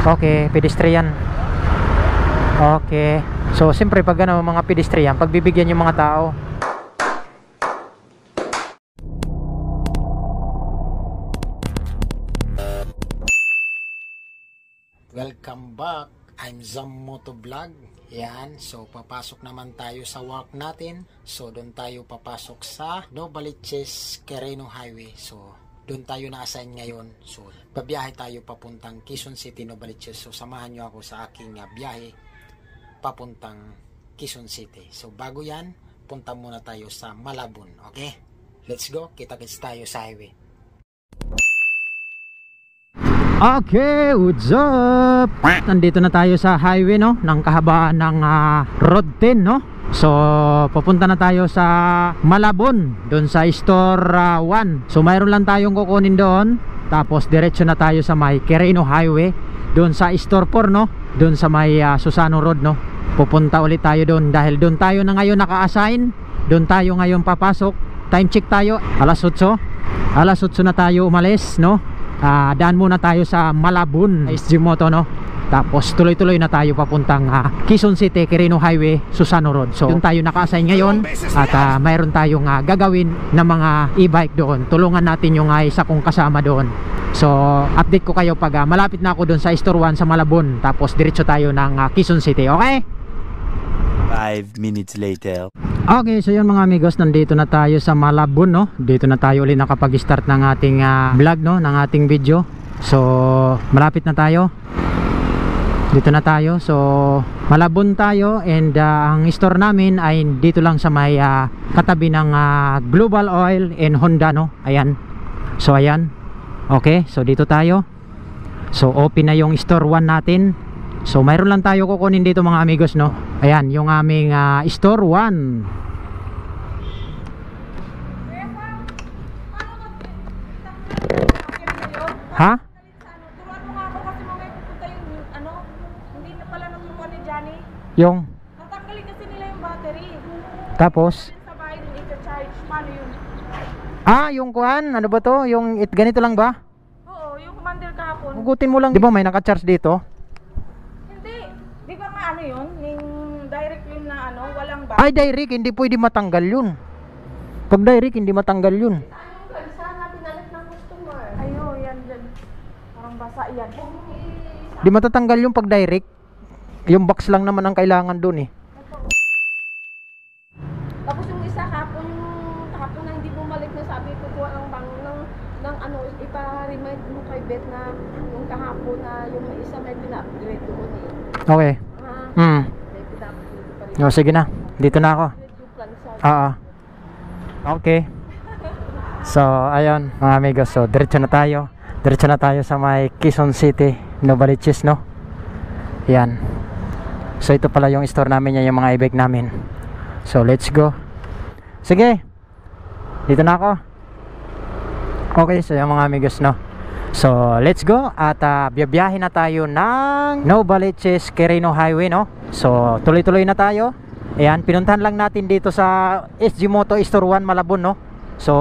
Okay, pedestrian. Okay. So, siyempre pag ano, mga pedestrian, pagbibigyan yung mga tao. Welcome back. I'm Zam Motovlog. Yan. So, papasok naman tayo sa work natin. So, doon tayo papasok sa Novaliches Quirino Highway. So, doon tayo na-assign ngayon. So, babiyahe tayo papuntang Quezon City, Novaliches. So, samahan nyo ako sa aking biyahe papuntang Quezon City. So, bago yan, punta muna tayo sa Malabon. Okay? Let's go. Kita-kits tayo sa highway. Okay, what's up? Nandito na tayo sa highway, no? Ng kahabaan ng Road 10, no? So, papunta na tayo sa Malabon, doon sa Store 1. So, mayroon lang tayong kukunin doon. Tapos, diretso na tayo sa may Quirino Highway, doon sa Store 4, no? Doon sa may Susano Road, no? Pupunta ulit tayo doon dahil doon tayo na ngayon naka-assign. Doon tayo ngayon papasok. Time check tayo, alas 8. Alas 8 na tayo umalis, no? Daan muna tayo sa Malabon SG Moto, no? Tapos tuloy-tuloy na tayo papuntang Quezon City, Quirino Highway, Susano Road. So doon tayo naka-assign ngayon at mayroon tayong gagawin na mga e-bike doon. Tulungan natin yung isa kong kasama doon. So update ko kayo pag malapit na ako doon sa Store 1 sa Malabon. Tapos diretso tayo ng Quezon City, okay? 5 minutes later. Okay, so yun mga amigos, nandito na tayo sa Malabon, no? Dito na tayo ulit nakapag-start ng ating vlog, no? Ng ating video. So, malapit na tayo. Dito na tayo. So, Malabon tayo and ang store namin ay dito lang sa may katabi ng Global Oil and Honda, no? Ayan. So, ayan. Okay, so dito tayo. So, open na yung Store 1 natin. So mayroon lang tayo kukunin dito mga amigos, no? Ayan, yung aming Store 1. Ha? Turuan mo nga ako kasi mamaya pupunta yung ano, hindi na pala naturuan ni Johnny. Yung? Tatanggalin kasi nila yung battery. Tapos? Sa bahay din i-charge. Paano yun? Yung kuhan, ano ba to? Yung ganito lang ba? Oo, yung commander kahapon. Hugutin mo lang. Di ba may naka-charge dito? Di ba nga ano yun? Yung direct yun na ano, walang ba? Ay, direct, hindi pwede matanggal yun. Pag direct, hindi matanggal yun. Sana pinalit ng customer. Ayo, yan dyan. Parang basa yan. Di matatanggal yung pag direct. Yung box lang naman ang kailangan dun eh. Tapos yung isa kahapon na hindi bumalik na sabi ko kuha ng ng ano, ipa-remind mo kay Beth na yung kahapon na yung isa may pina-upgrade doon eh. Okay. May pina-upgrade pa rin. O, sige na. Dito na ako. Oo. Okay. So, ayun mga amigos. So, diretso na tayo. Diretso na tayo sa may Quezon City, Novaliches, no? Yan. So, ito pala yung store namin. Yan yung mga e-bike namin. So, let's go. Sige. Dito na ako. Okay, so yung mga amigos, no? So, let's go. At biyabiyahin na tayo ng Novaliches Quirino Highway, no? So, tuloy-tuloy na tayo. Ayan, pinuntahan lang natin dito sa SG Moto Store 1 Malabon, no? So,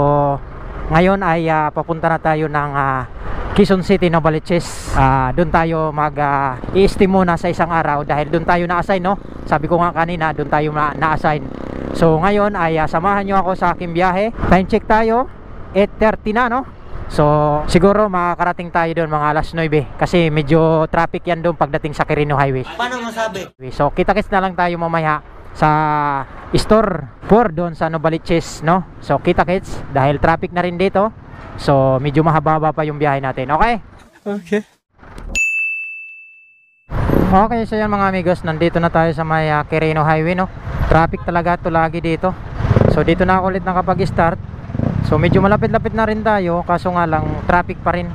ngayon ay papunta na tayo ng Quezon City, Novaliches. Doon tayo i-steam muna sa isang araw dahil doon tayo na-assign, no? Sabi ko nga kanina, doon tayo na-assign. So, ngayon ay samahan nyo ako sa aking biyahe. Time check tayo, 8:30 na, no? So, siguro makakarating tayo doon mga alas 9 kasi medyo traffic yan doon pagdating sa Quirino Highway. Paano masabi? So, kita-kits na lang tayo mamaya sa Store 4 doon sa Novaliches, no? So, kita-kits dahil traffic na rin dito. So, medyo mahaba pa yung biyahe natin. Okay? Okay. Okay, so yan mga amigos, nandito na tayo sa may Quirino Highway, no? Traffic talaga ito lagi dito. So, dito na ako ulit nakapag-start. So medyo malapit-lapit na rin tayo, kaso nga lang traffic pa rin.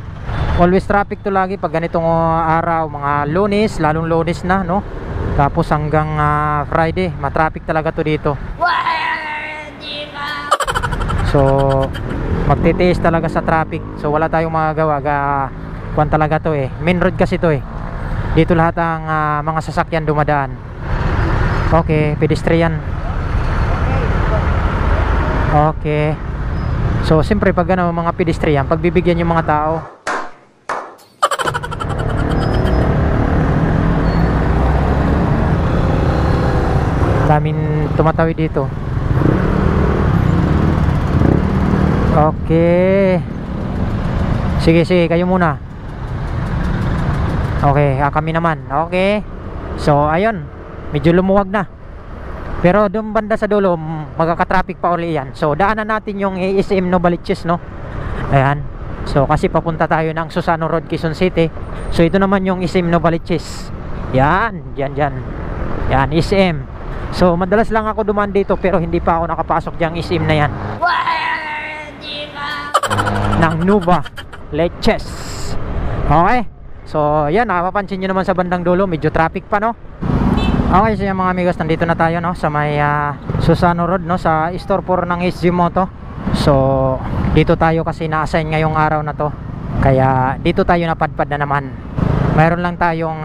Always traffic to lagi pag ganitong araw, mga Lunes, lalong Lunes na, no? Tapos hanggang Friday, matraffic talaga to dito. So magtitiis talaga sa traffic. So wala tayong magagawa, kuwan talaga to eh. Main road kasi to eh. Dito lahat ang mga sasakyan dumadaan. Okay, pedestrian. Okay. So, siyempre pag mga pedestrian, pagbibigyan yung mga tao. daming tumatawid dito. Okay. Sige, kayo muna. Okay, kami naman. Okay. So, ayun. Medyo lumuwag na. Pero doon banda sa dulo, magkaka-traffic pa uli yan. So, daanan natin yung SM Novaliches, no? Ayan. So, kasi papunta tayo ng Susano Road, Quezon City. So, ito naman yung SM Novaliches. Yan. Yan, SM. So, madalas lang ako dumaan dito, pero hindi pa ako nakapasok diyang SM na yan. Ng Novaliches. Okay. So, yan, napapansin nyo naman sa bandang dulo, medyo traffic pa, no? Okay, so yung mga amigos, nandito na tayo, no, sa may Susano Road, no, sa store 4 ng SG Moto. So, dito tayo kasi na-assign ngayong araw na to. Kaya, dito tayo napadpad na naman. Mayroon lang tayong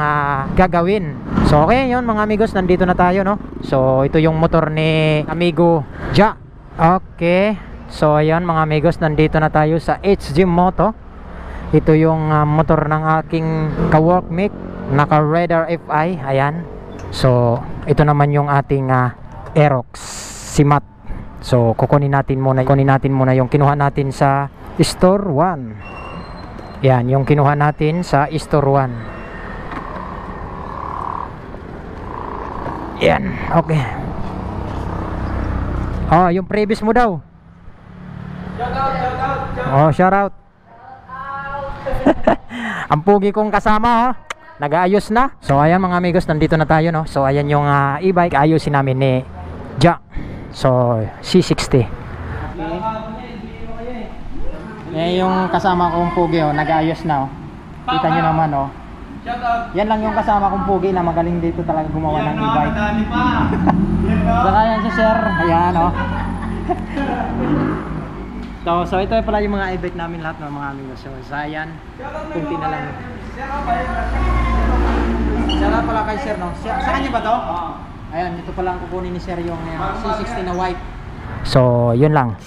gagawin. So, okay, yun mga amigos, nandito na tayo, no. So, ito yung motor ni amigo Ja. Okay. So, ayan mga amigos, nandito na tayo sa SG Moto. Ito yung motor ng aking ka-workmate, naka Radar FI, ayan. So, ito naman yung ating Aerox, si Matt. So, kukunin natin muna yung kinuha natin sa Store 1. Yan, yung kinuha natin sa Store 1. Yan, okay. Oh, yung previous mo daw. Oh, shout out. Ang pugi kong kasama, oh. Nag-aayos na. So ayan mga amigos, nandito na tayo, no. So ayan yung e-bike, ayusin namin ni Ja. So C60. Yan yung kasama kong pugi, oh, nag-aayos na, oh. Kita nyo naman, oh. Yan lang yung kasama kong pugi na magaling dito talaga gumawa ng e-bike. Saka yan si sir. Ayan, oh. So ito pala yung mga e-bike namin lahat ng mga amigos. So ayan, kunti na lang. Shout pala kay sir, no? Sa kanya ba to? Ayan, ito pala ang kukunin ni sir yung C60 na white. So, yun lang.